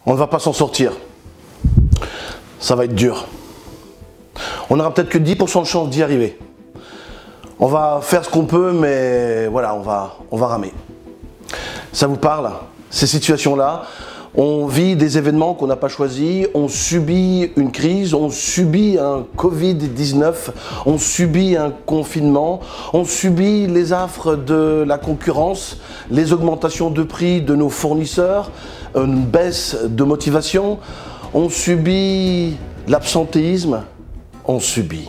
On ne va pas s'en sortir. Ça va être dur. On n'aura peut-être que 10% de chance d'y arriver. On va faire ce qu'on peut, mais voilà, on va ramer. Ça vous parle? Ces situations-là, on vit des événements qu'on n'a pas choisis, on subit une crise, on subit un Covid-19, on subit un confinement, on subit les affres de la concurrence, les augmentations de prix de nos fournisseurs, une baisse de motivation, on subit l'absentéisme, on subit.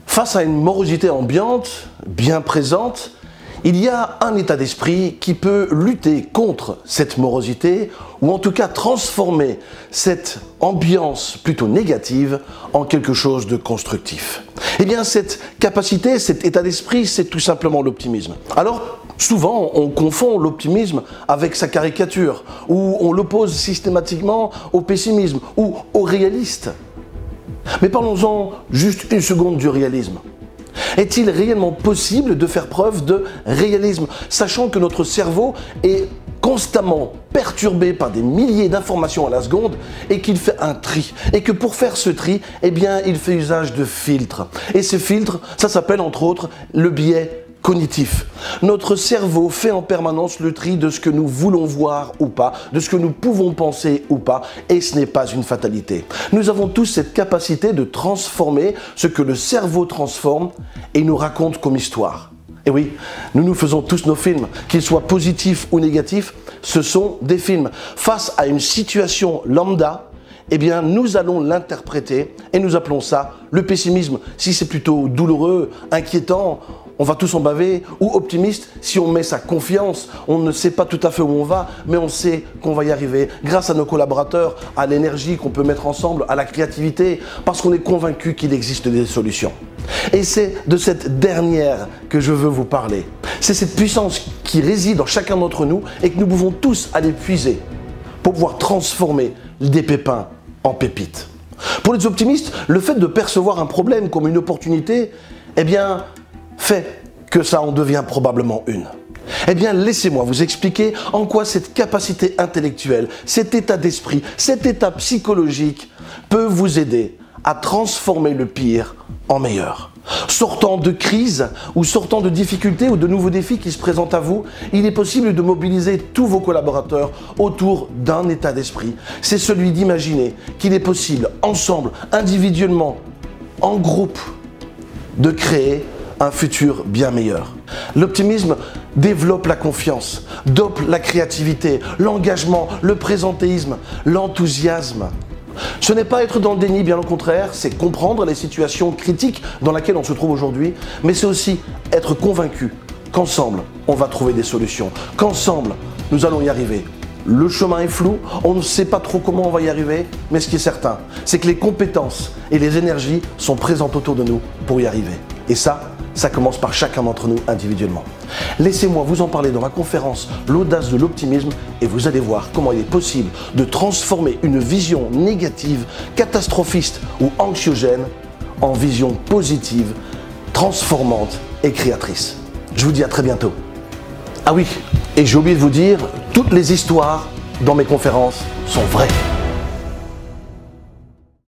Face à une morosité ambiante, bien présente, il y a un état d'esprit qui peut lutter contre cette morosité ou en tout cas transformer cette ambiance plutôt négative en quelque chose de constructif. Eh bien, cette capacité, cet état d'esprit, c'est tout simplement l'optimisme. Alors, souvent, on confond l'optimisme avec sa caricature ou on l'oppose systématiquement au pessimisme ou au réaliste. Mais parlons-en juste une seconde du réalisme. Est-il réellement possible de faire preuve de réalisme, sachant que notre cerveau est constamment perturbé par des milliers d'informations à la seconde et qu'il fait un tri. Et que pour faire ce tri, eh bien, il fait usage de filtres. Et ces filtres, ça s'appelle entre autres le biais cognitif. Notre cerveau fait en permanence le tri de ce que nous voulons voir ou pas, de ce que nous pouvons penser ou pas, et ce n'est pas une fatalité. Nous avons tous cette capacité de transformer ce que le cerveau transforme et nous raconte comme histoire. Et oui, nous faisons tous nos films, qu'ils soient positifs ou négatifs, ce sont des films. Face à une situation lambda, eh bien, nous allons l'interpréter et nous appelons ça le pessimisme. Si c'est plutôt douloureux, inquiétant, on va tous en baver, ou optimiste, si on met sa confiance, on ne sait pas tout à fait où on va, mais on sait qu'on va y arriver grâce à nos collaborateurs, à l'énergie qu'on peut mettre ensemble, à la créativité, parce qu'on est convaincu qu'il existe des solutions. Et c'est de cette dernière que je veux vous parler. C'est cette puissance qui réside en chacun d'entre nous et que nous pouvons tous aller puiser pour pouvoir transformer des pépins en pépites. Pour les optimistes, le fait de percevoir un problème comme une opportunité, eh bien, fait que ça en devient probablement une. Eh bien, laissez-moi vous expliquer en quoi cette capacité intellectuelle, cet état d'esprit, cet état psychologique peut vous aider à transformer le pire en meilleur. Sortant de crise ou sortant de difficultés ou de nouveaux défis qui se présentent à vous, il est possible de mobiliser tous vos collaborateurs autour d'un état d'esprit. C'est celui d'imaginer qu'il est possible, ensemble, individuellement, en groupe, de créer un futur bien meilleur. L'optimisme développe la confiance, dope la créativité, l'engagement, le présentéisme, l'enthousiasme. Ce n'est pas être dans le déni, bien au contraire, c'est comprendre les situations critiques dans lesquelles on se trouve aujourd'hui, mais c'est aussi être convaincu qu'ensemble, on va trouver des solutions, qu'ensemble, nous allons y arriver. Le chemin est flou, on ne sait pas trop comment on va y arriver, mais ce qui est certain, c'est que les compétences et les énergies sont présentes autour de nous pour y arriver. Et ça commence par chacun d'entre nous individuellement. Laissez-moi vous en parler dans ma conférence « L'audace de l'optimisme » et vous allez voir comment il est possible de transformer une vision négative, catastrophiste ou anxiogène en vision positive, transformante et créatrice. Je vous dis à très bientôt. Ah oui, et j'ai oublié de vous dire, toutes les histoires dans mes conférences sont vraies.